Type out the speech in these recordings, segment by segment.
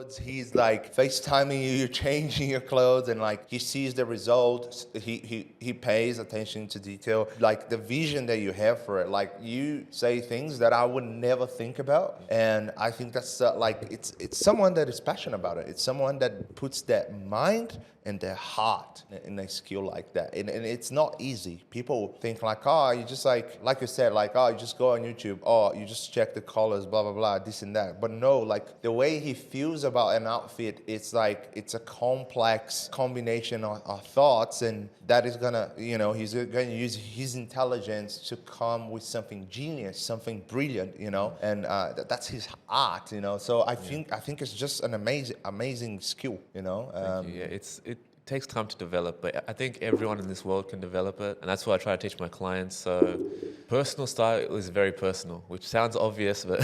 clothes. He's like FaceTiming you, you're changing your clothes, and like he sees the result. He pays attention to detail. Like the vision that you have for it. Like you say things that I would never think about, and I think that's like it's someone that is passionate about it. It's someone that puts that mind and their heart in a skill like that. And it's not easy. People think like, oh, you just like you said, like, oh, you just go on YouTube, oh, you just check the colors, blah, blah, blah, this and that. But no, like the way he feels about an outfit, it's like, it's a complex combination of thoughts, and that is gonna, he's gonna use his intelligence to come with something genius, something brilliant, and that's his art, So I think it's just an amazing skill, Thank you. Yeah, it takes time to develop, but I think everyone in this world can develop it, and that's what I try to teach my clients. So personal style is very personal, which sounds obvious, but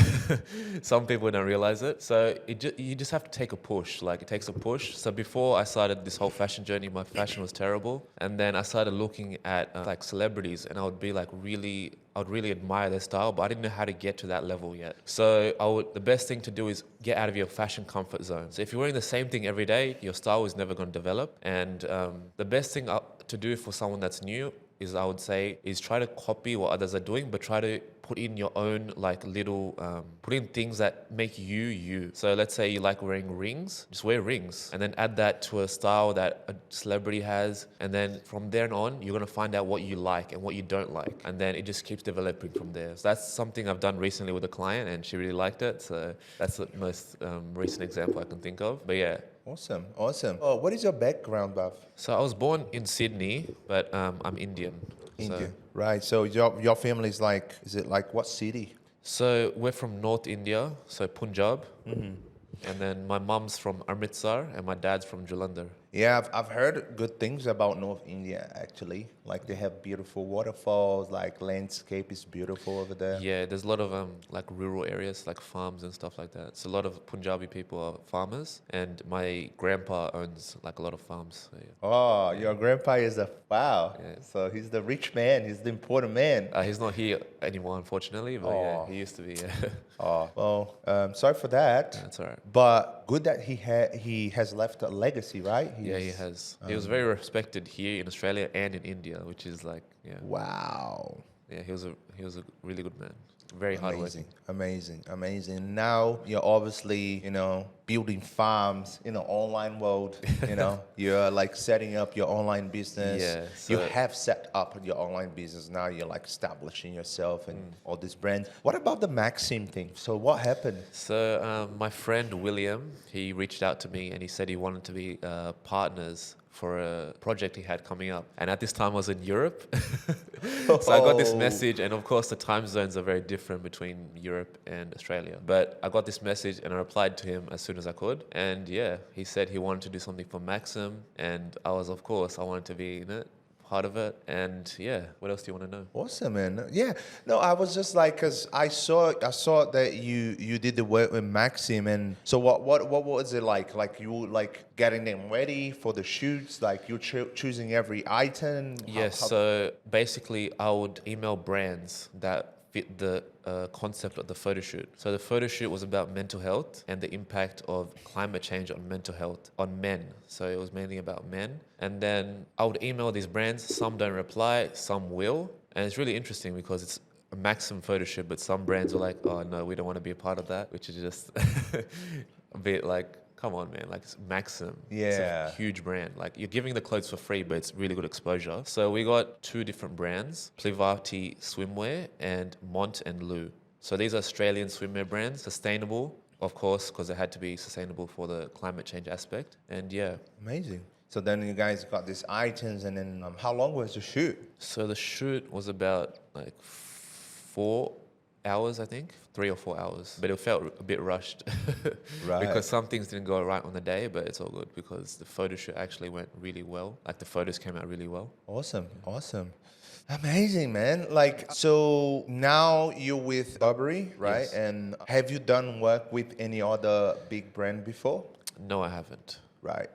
some people don't realize it. So you just have to take a push. Like, it takes a push. So before I started this whole fashion journey, my fashion was terrible, and then I started looking at like celebrities, and I would really admire their style, but I didn't know how to get to that level yet. So the best thing to do is get out of your fashion comfort zone. So if you're wearing the same thing every day, your style is never going to develop. And the best thing to do for someone that's new is, I would say, is try to copy what others are doing, but try to put in your own like little, put in things that make you you. So let's say you like wearing rings, just wear rings, and then add that to a style that a celebrity has, and then from there on, you're gonna find out what you like and what you don't like, and then it just keeps developing from there. So that's something I've done recently with a client, and she really liked it. So that's the most recent example I can think of. But yeah. Awesome. Oh, what is your background, Bhav? So I was born in Sydney, but I'm Indian. India. Right. So your family is like, is it like what city? So we're from North India, so Punjab. And then my mum's from Amritsar and my dad's from Jalandhar. Yeah, I've heard good things about North India, actually. Like they have beautiful waterfalls, like landscape is beautiful over there. Yeah, there's a lot of like rural areas, like farms and stuff like that. So a lot of Punjabi people are farmers, and my grandpa owns like a lot of farms. So, yeah. Oh, your grandpa is wow. Yeah. So he's the rich man, he's the important man. He's not here anymore, unfortunately, but yeah, he used to be. Yeah. Oh, well, sorry for that. That's all right. But good that he has left a legacy, right? Yeah, he has. He was very respected here in Australia and in India, which is like, yeah. Wow. Yeah, he was a really good man. Very hardworking. Amazing. Now you're obviously, building farms in the online world. You're like setting up your online business. Yeah. You have set up your online business. Now you're like establishing yourself and all these brands. What about the Maxim thing? So what happened? So my friend William, he reached out to me and he said he wanted to be partners for a project he had coming up. And at this time I was in Europe. So I got this message, and of course the time zones are very different between Europe and Australia. But I got this message and I replied to him as soon as I could. And yeah, he said he wanted to do something for Maxim, and I wanted to be in it, part of it. And yeah, what else do you want to know? Awesome, man. Yeah, no, I was just like, cause I saw that you did the work with Maxim, and so what was it like? Like you like getting them ready for the shoots, like you choosing every item. Yes. So basically, I would email brands that fit the concept of the photo shoot. So the photo shoot was about mental health and the impact of climate change on mental health on men. So it was mainly about men. And then I would email these brands. Some don't reply, some will. And it's really interesting because it's a Maxim photo shoot, but some brands were like, oh no, we don't want to be a part of that, which is just a bit like, come on, man. Like, it's Maxim. Yeah. It's a huge brand. Like, you're giving the clothes for free, but it's really good exposure. So we got two different brands, Plivati Swimwear and Mont and Lou. So these are Australian swimwear brands, sustainable, of course, because it had to be sustainable for the climate change aspect. And yeah. Amazing. So then you guys got these items, and then how long was the shoot? So the shoot was about like 4 hours, I think, 3 or 4 hours. But it felt a bit rushed. Right. Because some things didn't go right on the day, but it's all good because the photo shoot actually went really well. Like, the photos came out really well. Awesome. Amazing, man. Like, so now you're with Burberry, right? Yes. And have you done work with any other big brand before? No, I haven't. Right.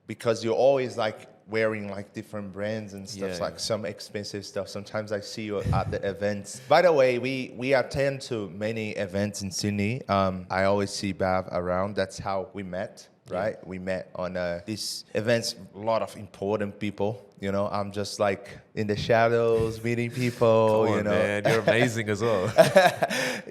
because you're always like wearing like different brands and stuff, Yeah, like yeah. some expensive stuff. Sometimes I see you at the events. By the way, we attend to many events in Sydney. I always see Bav around. That's how we met, right? We met on these events, a lot of important people. You know, I'm just like in the shadows meeting people, Come on, you know. man, you're amazing as well.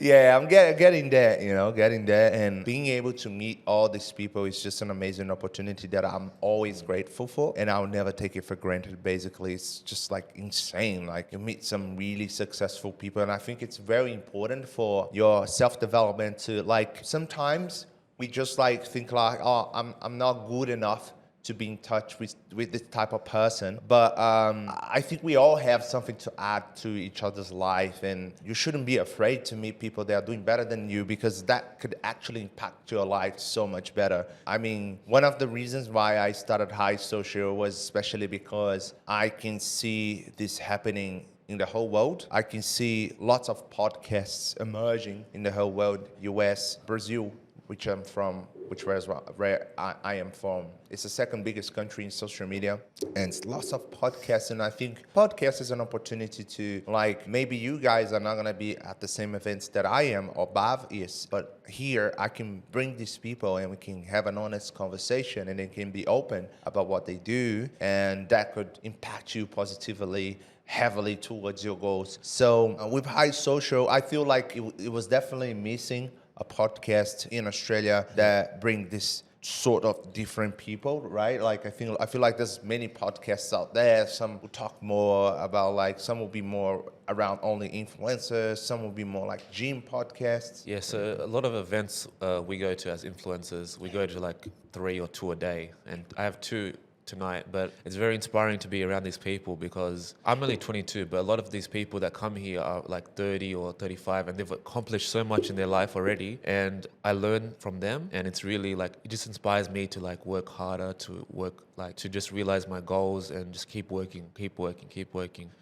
Yeah, I'm getting there, you know, getting there. And being able to meet all these people is just an amazing opportunity that I'm always grateful for. And I'll never take it for granted, basically. It's just like insane. Like you meet some really successful people. And I think it's very important for your self-development to like, sometimes we just like think like, oh, I'm not good enough to be in touch with this type of person. But I think we all have something to add to each other's life, and you shouldn't be afraid to meet people that are doing better than you, because that could actually impact your life so much better. I mean, one of the reasons why I started High Social was especially because I can see this happening in the whole world. I can see lots of podcasts emerging in the whole world, US, Brazil, which I'm from, which was where I am from. It's the second biggest country in social media, and it's lots of podcasts. And I think podcast is an opportunity to, like, maybe you guys are not gonna be at the same events that I am or Bav is, but here I can bring these people and we can have an honest conversation, and they can be open about what they do, and that could impact you positively, heavily towards your goals. So with High Social, I feel like it was definitely missing a podcast in Australia that bring this sort of different people, right? Like I feel like there's many podcasts out there. Some will talk more about like, some will be more around only influencers. Some will be more like gym podcasts. Yeah, so a lot of events we go to as influencers, we go to like 3 or 2 a day, and I have 2 tonight. But it's very inspiring to be around these people, because I'm only 22, but a lot of these people that come here are like 30 or 35, and they've accomplished so much in their life already, and I learn from them. And it's really like, it just inspires me to like work harder, to work like, to just realize my goals and just keep working.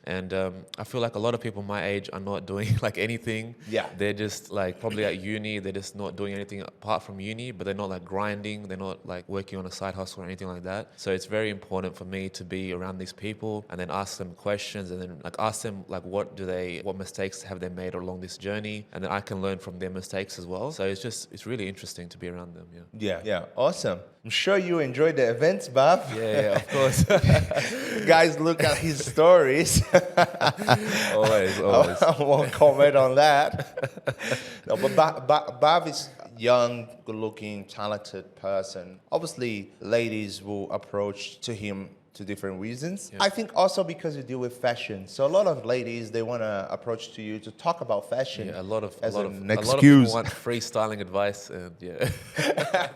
And I feel like a lot of people my age are not doing like anything. Yeah. They're just like probably at uni, they're just not doing anything apart from uni, but they're not like grinding, they're not like working on a side hustle or anything like that. So it's very important for me to be around these people and then ask them questions, and then like ask them like what mistakes have they made along this journey, and then I can learn from their mistakes as well. So it's really interesting to be around them. Yeah, awesome. I'm sure you enjoyed the events, Bob. Yeah, of course. Guys, look at his stories. always. I won't comment on that. No, but Bob is young, good-looking, talented person. Obviously, ladies will approach to him to different reasons. Yeah. I think also because you deal with fashion. So a lot of ladies, they want to approach to you to talk about fashion. Yeah, a lot of people want freestyling advice, and yeah.